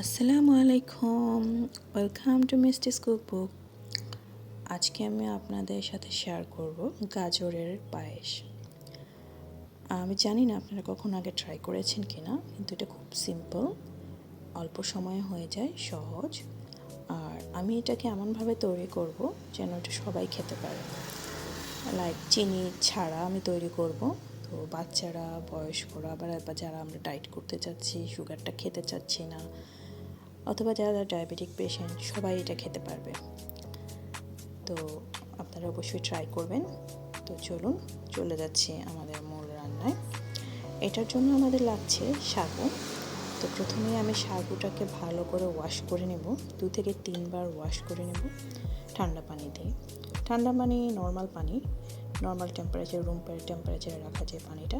আসসালামু আলাইকুম, welcome to মিস্টিস cookbook. আজকে আমি আপনাদের সাথে শেয়ার করব গাজরের পায়েস। আমি জানি না আপনারা কখন আগে ট্রাই করেছেন কিনা, কিন্তু এটা খুব সিম্পল, অল্প সময়ে হয়ে যায়, সহজ। আর আমি এটাকে এমনভাবে তৈরি করব যেন এটা সবাই খেতে পারে। লাইক চিনি ছাড়া আমি তৈরি করব। তো বাচ্চারা, বয়স্করা, আবার যারা আমরা ডায়েট করতে চাচ্ছি, সুগারটা খেতে চাচ্ছি না, অথবা যারা ডায়াবেটিক পেশেন্ট, সবাই এটা খেতে পারবে। তো আপনারা অবশ্যই ট্রাই করবেন। তো চলুন চলে যাচ্ছি আমাদের মূল রান্নায়। এটার জন্য আমাদের লাগছে সাগু। তো প্রথমেই আমি সাগুটাকে ভালো করে ওয়াশ করে নেব, 2 থেকে 3 বার ওয়াশ করে নেব ঠান্ডা পানি দিয়ে। ঠান্ডা পানি, নর্মাল পানি, নর্মাল টেম্পারেচার, রুম টেম্পারেচারে রাখা যে পানিটা,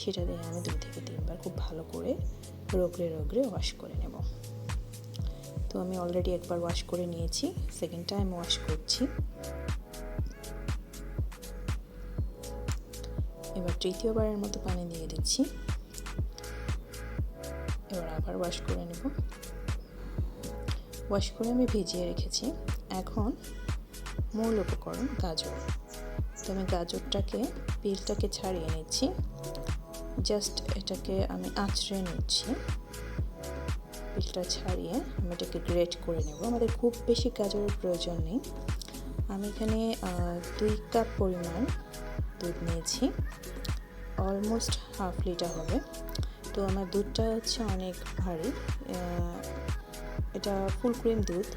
সেটা দিয়ে আমি 2 থেকে 3 বার খুব ভালো করে রগড়ে রগড়ে ওয়াশ করে নেব। তো আমি অলরেডি একবার ওয়াশ করে নিয়েছি, সেকেন্ড টাইম ওয়াশ করছি। এবার তৃতীয়বারের মতো পানি দিয়ে দিচ্ছি। এবার আবার ওয়াশ করে নেব। ওয়াশ করে আমি ভিজিয়ে রেখেছি। এখন মূল উপকরণ গাজর। তো আমি গাজরটাকে, পিলটাকে ছাড়িয়ে নিচ্ছি। জাস্ট এটাকে আমি আঁচড়ে নিচ্ছি। পিলটা ছাড়িয়ে আমি এটাকে গ্রেট করে নেব। আমাদের খুব বেশি গাজরের প্রয়োজন নেই। আমি এখানে 2 কাপ পরিমাণ দুধ নিয়েছি, অলমোস্ট হাফ লিটার হবে। তো আমার দুধটা হচ্ছে অনেক ভারী, এটা ফুল ক্রিম দুধ।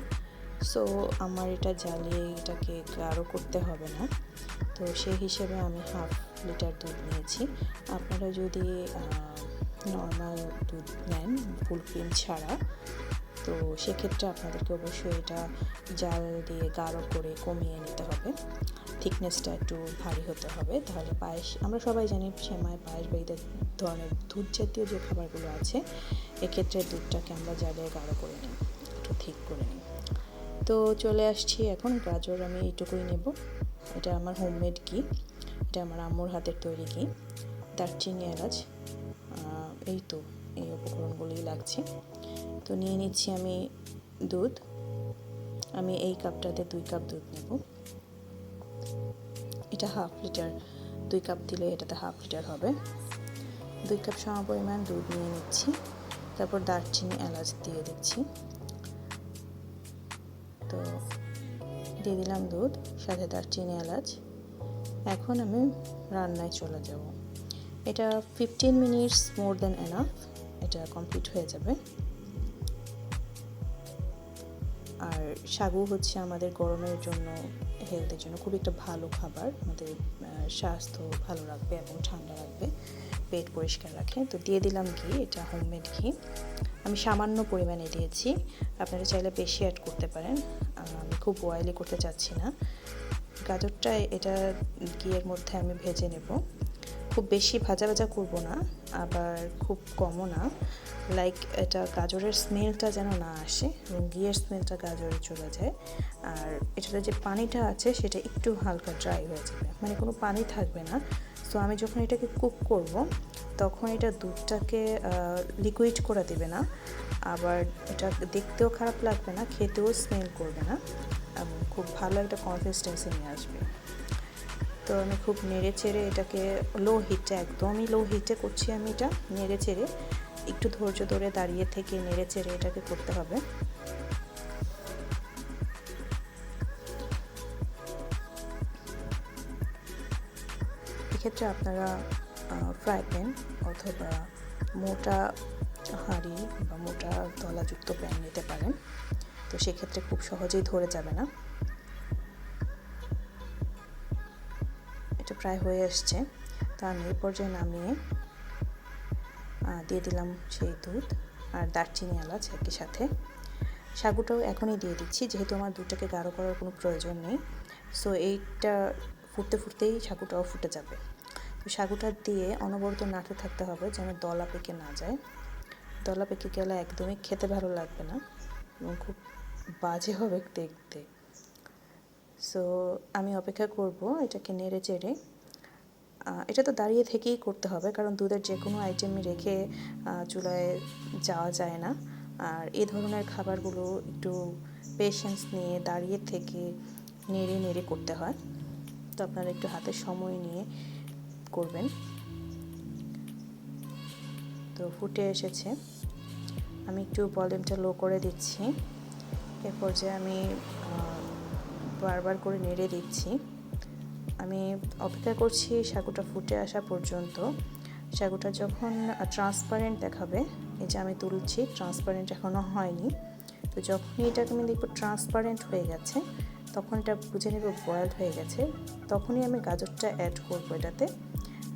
সো আমার এটা জ্বালিয়ে এটাকে গাঢ় করতে হবে না। তো সেই হিসেবে আমি হাফ লিটার দুধ নিয়েছি। আপনারা যদি নর্মাল দুধ নেন, ফুল ক্রিম ছাড়া, তো সেক্ষেত্রে আপনাদেরকে অবশ্যই এটা জাল দিয়ে গাঢ় করে কমিয়ে নিতে হবে। থিকনেসটা একটু ভারী হতে হবে, তাহলে পায়েস, আমরা সবাই জানি সেমাই, পায়েস বা এই ধরনের দুধ জাতীয় যে খাবারগুলো আছে, এক্ষেত্রে দুধটাকে আমরা জ্বালিয়ে গাঢ় করে নিই, একটু ঠিক করে নিই। তো চলে আসছি এখন। গাজর আমি এইটুকুই নেব। এটা আমার হোমমেড ঘি, এটা আমার আম্মুর হাতের তৈরি ঘি। দারচিনি, এলাচ, এই তো এই উপকরণগুলোই লাগছে। তো নিয়ে নিচ্ছি আমি দুধ। আমি এই কাপটাতে 2 কাপ দুধ নেব। এটা হাফ লিটার, 2 কাপ দিলে এটাতে হাফ লিটার হবে। 2 কাপ সমপরিমাণ দুধ নিয়ে নিচ্ছি। তারপর দারচিনি, এলাচ দিয়ে দিচ্ছি। তো দিয়ে দিলাম দুধ, সাথে দারচিনি, এলাচ। এখন আমি রান্নায় চলে যাব। এটা 15 মিনিটস মোর দ্যান এনাফ, এটা কমপ্লিট হয়ে যাবে। আর সাগু হচ্ছে আমাদের গরমের জন্য, হেলথের জন্য খুব একটা ভালো খাবার। আমাদের স্বাস্থ্য ভালো রাখবে এবং ঠান্ডা রাখবে, পেট পরিষ্কার রাখে। তো দিয়ে দিলাম ঘি, এটা হোমমেড ঘি। আমি সামান্য পরিমাণে দিয়েছি, আপনারা চাইলে বেশি অ্যাড করতে পারেন। আমি খুব অয়েলি করতে চাচ্ছি না। গাজরটা এটা ঘিয়ের মধ্যে আমি ভেজে নেব। খুব বেশি ভাজা ভাজা করবো না, আবার খুব কমও না। লাইক এটা গাজরের স্মেলটা যেন না আসে এবং ঘিয়ের স্মেলটা গাজরে চলে যায়। আর এটাতে যে পানিটা আছে সেটা একটু হালকা ড্রাই হয়ে যাবে, মানে কোনো পানি থাকবে না। সো আমি যখন এটাকে কুক করব, তখন এটা দুধটাকে লিকুইড করে দেবে না, আবার এটা দেখতেও খারাপ লাগবে না, খেতেও স্মেল করবে না, এবং খুব ভালো একটা কনসিস্টেন্সি নিয়ে আসবে। তো আমি খুব নেড়ে চেড়ে এটাকে, লো হিটে, একদমই লো হিটে করছি আমি এটা। নেড়ে চেড়ে একটু ধৈর্য ধরে দাঁড়িয়ে থেকে নেড়ে চেড়ে এটাকে করতে হবে। এক্ষেত্রে আপনারা ফ্রাই প্যান অথবা মোটা হাঁড়ি বা মোটা তলাযুক্ত প্যান নিতে পারেন। তো সেক্ষেত্রে খুব সহজেই ধরে যাবে না। এটা প্রায় হয়ে আসছে। তো আমি এই পর্যায়ে নামিয়ে দিয়ে দিলাম সেই দুধ আর দারচিনি, এলাচ একই সাথে। সাগুটাও এখনই দিয়ে দিচ্ছি, যেহেতু আমার দুধটাকে গাঢ় করার কোনো প্রয়োজন নেই। সো এইটা ফুটতে ফুটতেই সাগুটাও ফুটে যাবে। তো সাগুটা দিয়ে অনবরত নাড়তে থাকতে হবে যেন দলা পেকে না যায়। দলা পেকে গেলে একদমই খেতে ভালো লাগবে না এবং খুব বাজে হবে দেখতে। সো আমি অপেক্ষা করব এটাকে নেড়ে চেড়ে। এটা তো দাঁড়িয়ে থেকেই করতে হবে, কারণ দুধের যে কোনো আইটেমই রেখে চুলায় যাওয়া যায় না। আর এই ধরনের খাবারগুলো একটু পেশেন্স নিয়ে দাঁড়িয়ে থেকে নেড়ে নেড়ে করতে হয়, তো আপনারা একটু হাতে সময় নিয়ে করবেন। তো ফুটে এসেছে, আমি একটু ভলিউমটা লো করে দিচ্ছি। এরপর যে আমি বারবার করে নেড়ে দিচ্ছি। আমি অপেক্ষা করছি সাগুটা ফুটে আসা পর্যন্ত। সাগুটা যখন ট্রান্সপারেন্ট দেখাবে, এই যে আমি তুলছি, ট্রান্সপারেন্ট এখনও হয়নি, তো যখনই এটাকে আমি দেখব ট্রান্সপারেন্ট হয়ে গেছে, তখন এটা বুঝে নেব বয়েল হয়ে গেছে। তখনই আমি গাজরটা অ্যাড করব এটাতে,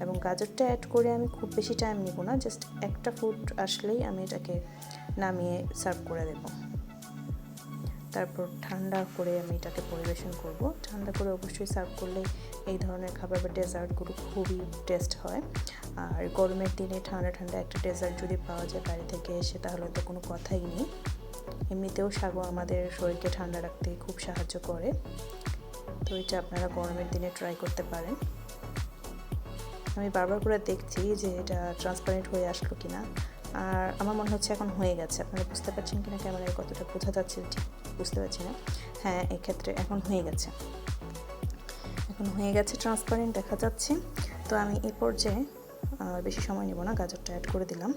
এবং গাজরটা অ্যাড করে আমি খুব বেশি টাইম নিব না, জাস্ট একটা ফুট আসলেই আমি এটাকে নামিয়ে সার্ভ করে দেব। তারপর ঠান্ডা করে আমি এটাকে পরিবেশন করব। ঠান্ডা করে অবশ্যই সার্ভ করলে এই ধরনের খাবার বা ডেজার্টগুলো খুবই টেস্ট হয়। আর গরমের দিনে ঠান্ডা ঠান্ডা একটা ডেজার্ট যদি পাওয়া যায় বাইরে থেকে এসে, তাহলে তো কোনো কথাই নেই। এমনিতেও সাগু আমাদের শরীরকে ঠান্ডা রাখতে খুব সাহায্য করে, তো এটা আপনারা গরমের দিনে ট্রাই করতে পারেন। আমি বারবার করে দেখছি যে এটা ট্রান্সপারেন্ট হয়ে আসলো কিনা, আর আমার মনে হচ্ছে এখন হয়ে গেছে। আপনারা বুঝতে পারছেন কিনা ক্যামেরায় কতটা বোঝা যাচ্ছে ঠিক বুঝতে পারছি না। হ্যাঁ, এক্ষেত্রে এখন হয়ে গেছে, ট্রান্সপারেন্ট দেখা যাচ্ছে। তো আমি এই পর্যায়ে বেশি সময় নেব না, গাজরটা অ্যাড করে দিলাম।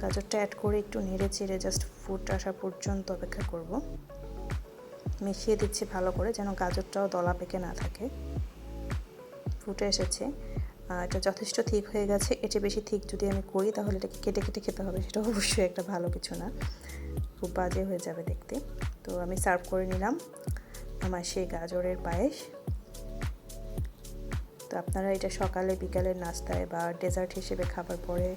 গাজরটা অ্যাড করে একটু নেড়ে চেড়ে জাস্ট ফুট আসা পর্যন্ত অপেক্ষা করব। মিশিয়ে দিচ্ছি ভালো করে, যেন গাজরটাও দলা পেকে না থাকে। ফুটে এসেছে, এটা যথেষ্ট ঠিক হয়ে গেছে। এর চেয়ে বেশি ঠিক যদি আমি করি, তাহলে এটাকে কেটে কেটে খেতে হবে, সেটা অবশ্যই একটা ভালো কিছু না, খুব বাজে হয়ে যাবে দেখতে। তো আমি সার্ভ করে নিলাম আমার সেই গাজরের পায়েস। তো আপনারা এটা সকালে বিকালের নাস্তায় বা ডেজার্ট হিসেবে খাবার পরে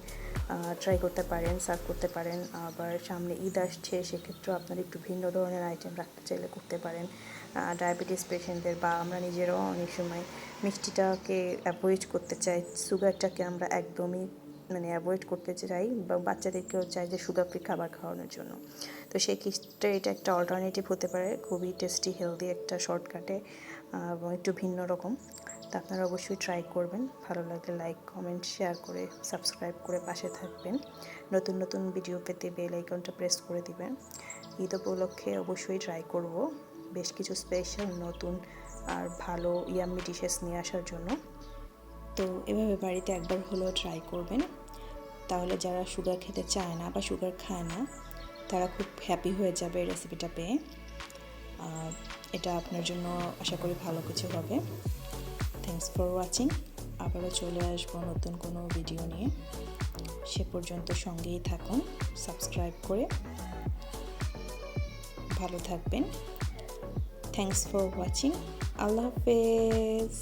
ট্রাই করতে পারেন, সার্ভ করতে পারেন। আবার সামনে ঈদ আসছে, সেক্ষেত্রেও আপনারা একটু ভিন্ন ধরনের আইটেম রাখতে চাইলে করতে পারেন। ডায়াবেটিস পেশেন্টদের বা আমরা নিজেরাও অনেক সময় মিষ্টিটাকে অ্যাভয়েড করতে চাই, সুগারটাকে আমরা একদমই অ্যাভয়েড করতে চাই, বা বাচ্চাদেরকেও চাই যে সুগার ফ্রি খাবার খাওয়ানোর জন্য। তো সেই ক্ষেত্রে এটা একটা অল্টারনেটিভ হতে পারে, খুবই টেস্টি হেলদি একটা শর্টকাটে এবং একটু ভিন্ন রকম। তো আপনারা অবশ্যই ট্রাই করবেন। ভালো লাগলে লাইক, কমেন্ট, শেয়ার করে সাবস্ক্রাইব করে পাশে থাকবেন। নতুন নতুন ভিডিও পেতে বেল আইকনটা প্রেস করে দিবেন। ঈদ উপলক্ষে অবশ্যই ট্রাই করব বেশ কিছু স্পেশাল নতুন আর ভালো ইয়াম্মি ডিশেস নিয়ে আসার জন্য। তো এভাবে বাড়িতে একবার হলেও ট্রাই করবেন, তাহলে যারা সুগার খেতে চায় না বা সুগার খায় না, তারা খুব হ্যাপি হয়ে যাবে এই রেসিপিটা পেয়ে। এটা আপনার জন্য আশা করি ভালো কিছু হবে। Thanks for watching. আবারও চলে আসবো নতুন কোনো ভিডিও নিয়ে। সে পর্যন্ত সঙ্গেই থাকুন, সাবস্ক্রাইব করে। ভালো থাকবেন। Thanks for watching. আল্লাহ হাফেজ।